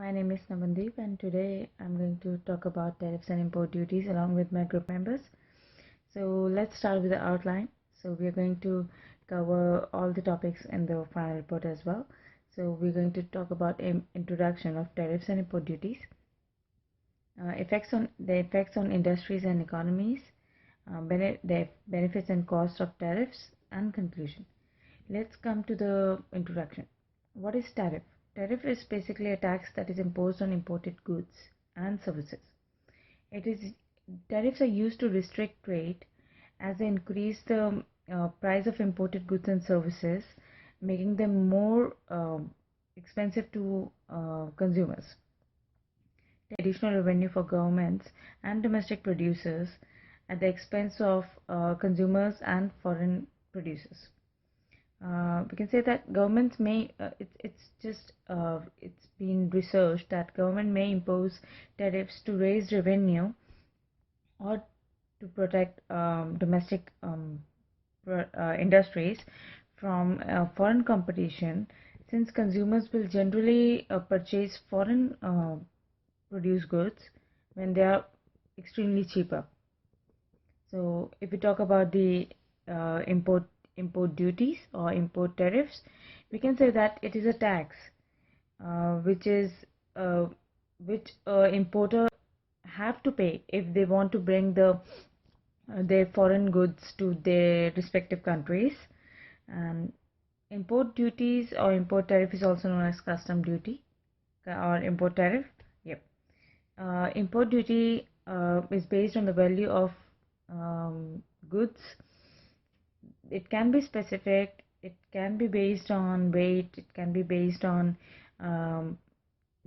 My name is Namandeep, and today I'm going to talk about tariffs and import duties along with my group members. So let's start with the outline. So we are going to cover all the topics in the final report as well. So we're going to talk about introduction of tariffs and import duties, effects on industries and economies, the benefits and costs of tariffs, and conclusion. Let's come to the introduction. What is tariff? Tariff is basically a tax that is imposed on imported goods and services. It is Tariffs are used to restrict trade as they increase the price of imported goods and services, making them more expensive to consumers. Additional revenue for governments and domestic producers at the expense of consumers and foreign producers. We can say that governments may it's been researched that government may impose tariffs to raise revenue or to protect domestic industries from foreign competition, since consumers will generally purchase foreign produced goods when they are extremely cheaper. So if we talk about the import duties or import tariffs, we can say that it is a tax which importer have to pay if they want to bring their foreign goods to their respective countries. And import duties or import tariff is also known as custom duty or import tariff. Yep. Import duty is based on the value of goods. It can be specific, it can be based on weight, it can be based on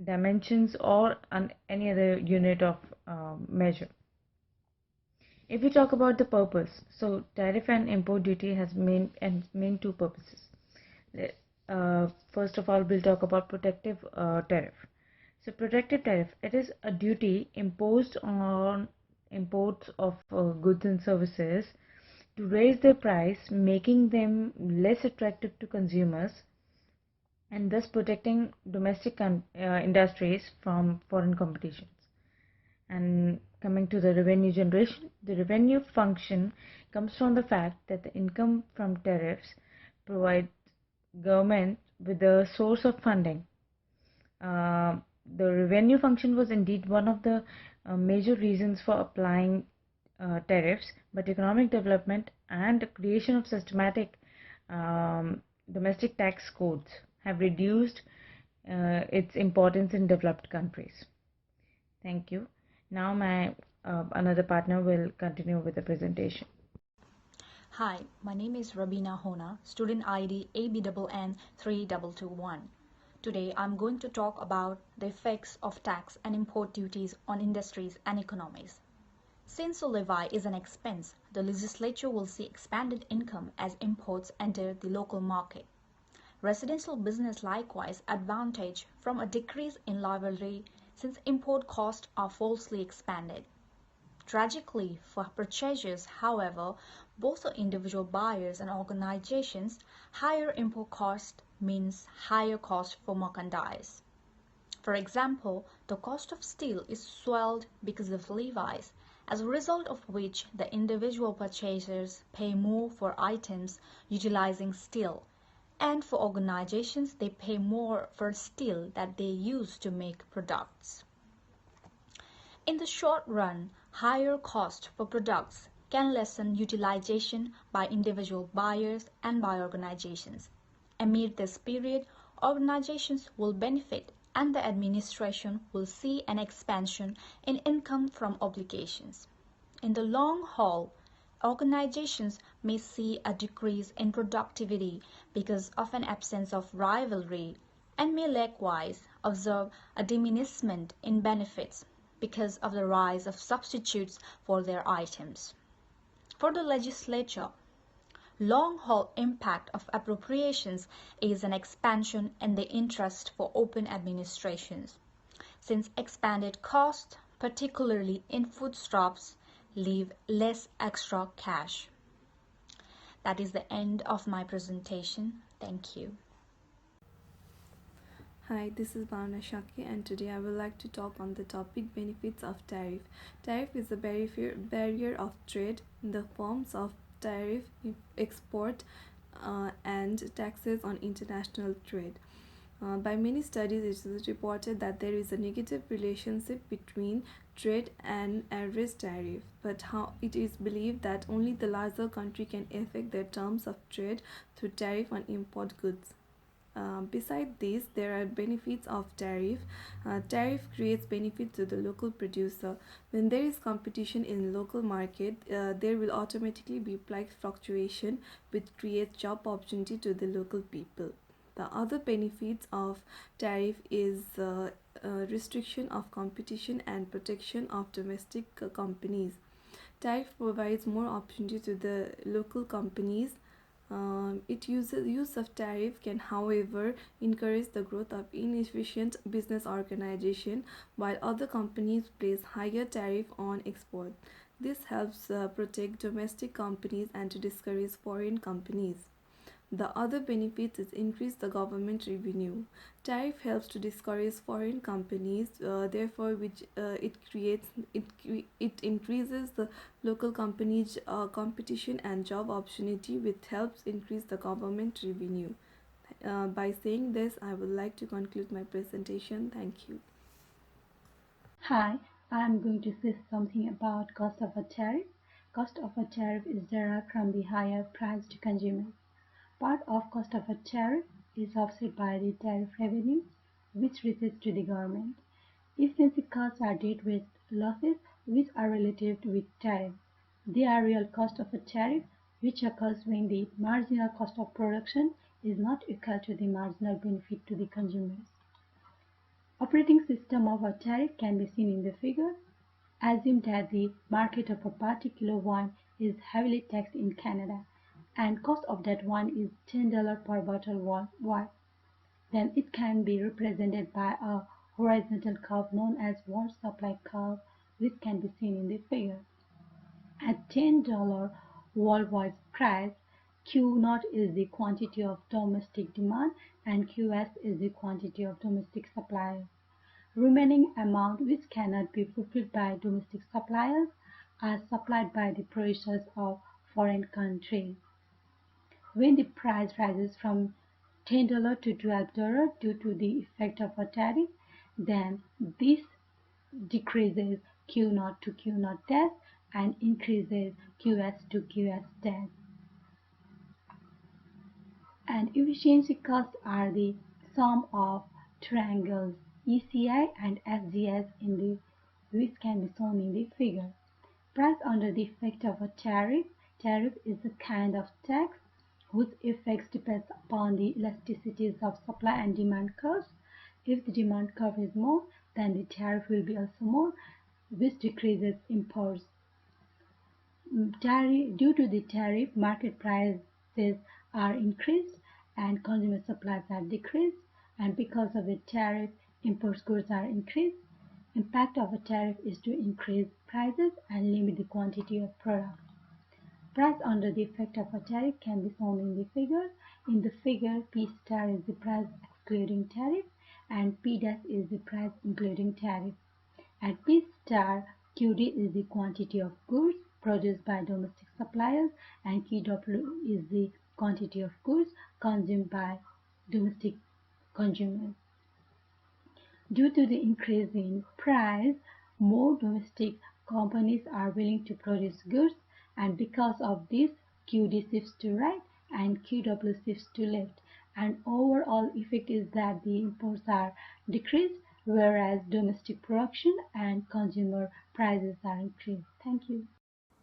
dimensions or on any other unit of measure. If we talk about the purpose, so tariff and import duty has main two purposes. First of all, we'll talk about protective tariff. So protective tariff, it is a duty imposed on imports of goods and services to raise their price, making them less attractive to consumers and thus protecting domestic industries from foreign competitions. And coming to the revenue generation, the revenue function comes from the fact that the income from tariffs provides government with a source of funding. The revenue function was indeed one of the major reasons for applying tariffs, but economic development and creation of systematic domestic tax codes have reduced its importance in developed countries. Thank you. Now my another partner will continue with the presentation. Hi, my name is Rabina Hona, student ID ABNN3221. Today I'm going to talk about the effects of tax and import duties on industries and economies. Since a levy is an expense, the legislature will see expanded income as imports enter the local market. Residential business likewise advantage from a decrease in levy since import costs are falsely expanded. Tragically for purchasers, however, both for individual buyers and organizations, higher import cost means higher cost for merchandise. For example, the cost of steel is swelled because of levies, as a result of which the individual purchasers pay more for items utilizing steel, and for organizations they pay more for steel that they use to make products. In the short run, higher cost for products can lessen utilization by individual buyers and by organizations. Amid this period, organizations will benefit and the administration will see an expansion in income from obligations. In the long haul, organizations may see a decrease in productivity because of an absence of rivalry and may likewise observe a diminishment in benefits because of the rise of substitutes for their items. For the legislature, long-haul impact of appropriations is an expansion in the interest for open administrations, since expanded costs, particularly in foodstuffs, leave less extra cash. That is the end of my presentation. Thank you. Hi, this is Bhavna Shaki, and today I would like to talk on the topic benefits of tariff. Tariff is a barrier of trade in the forms of tariff, export, and taxes on international trade. By many studies, it is reported that there is a negative relationship between trade and average tariff, but how it is believed that only the larger country can affect their terms of trade through tariff on import goods. Besides this, there are benefits of tariff. Tariff creates benefit to the local producer. When there is competition in local market, there will automatically be price fluctuation, which creates job opportunity to the local people. The other benefits of tariff is restriction of competition and protection of domestic companies. Tariff provides more opportunity to the local companies. Use of tariff can, however, encourage the growth of inefficient business organization, while other companies place higher tariff on export. This helps protect domestic companies and to discourage foreign companies. The other benefit is increase the government revenue. Tariff helps to discourage foreign companies, therefore, which it increases the local companies' competition and job opportunity, which helps increase the government revenue. By saying this, I would like to conclude my presentation. Thank you. Hi, I'm going to say something about cost of a tariff. Cost of a tariff is derived from the higher price to consumers. Part of cost of a tariff is offset by the tariff revenue, which reaches to the government. Efficiency costs are dealt with losses which are related with tariff. They are real cost of a tariff, which occurs when the marginal cost of production is not equal to the marginal benefit to the consumers. Operating system of a tariff can be seen in the figure. Assume that the market of a particular wine is heavily taxed in Canada and cost of that wine is $10 per bottle of wine. Then it can be represented by a horizontal curve known as world supply curve, which can be seen in the figure. At $10 worldwide price, Q naught is the quantity of domestic demand and QS is the quantity of domestic suppliers. Remaining amount which cannot be fulfilled by domestic suppliers are supplied by the producers of foreign countries. When the price rises from $10 to $12 due to the effect of a tariff, then this decreases Q naught to Q naught dash and increases QS to QS dash. And efficiency costs are the sum of triangles ECI and SGS in the which can be shown in the figure. Price under the effect of a tariff. Tariff is a kind of tax whose effects depends upon the elasticities of supply and demand curves. If the demand curve is more, then the tariff will be also more, which decreases imports. Due to the tariff, market prices are increased and consumer supplies are decreased, and because of the tariff, import goods are increased. Impact of a tariff is to increase prices and limit the quantity of products. Price under the effect of a tariff can be shown in the figure. In the figure, P star is the price excluding tariff and P dash is the price including tariff. At P star, QD is the quantity of goods produced by domestic suppliers and QW is the quantity of goods consumed by domestic consumers. Due to the increase in price, more domestic companies are willing to produce goods, and because of this, QD shifts to right and QW shifts to left. And overall effect is that the imports are decreased, whereas domestic production and consumer prices are increased. Thank you.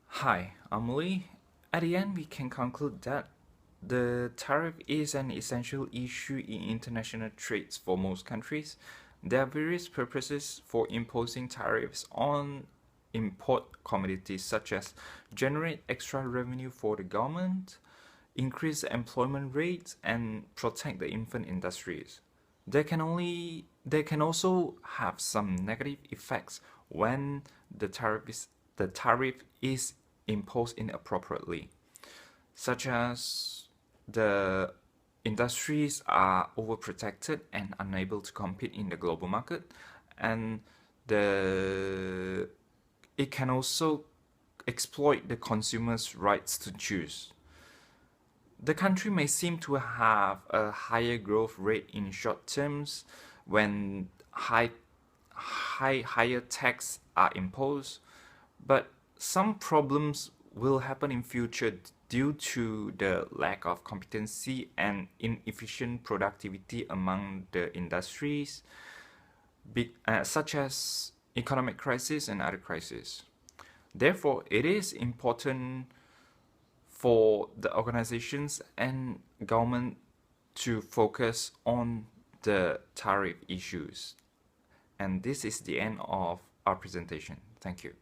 Hi, I'm Lee. At the end, we can conclude that the tariff is an essential issue in international trades for most countries. There are various purposes for imposing tariffs on import commodities, such as generate extra revenue for the government, increase employment rates, and protect the infant industries. They can also have some negative effects when the tariff is imposed inappropriately, such as the industries are overprotected and unable to compete in the global market, and it can also exploit the consumers' rights to choose. The country may seem to have a higher growth rate in short terms when higher tax are imposed, but some problems will happen in future due to the lack of competency and inefficient productivity among the industries, such as economic crisis and other crises. Therefore, it is important for the organizations and government to focus on the tariff issues. And this is the end of our presentation. Thank you.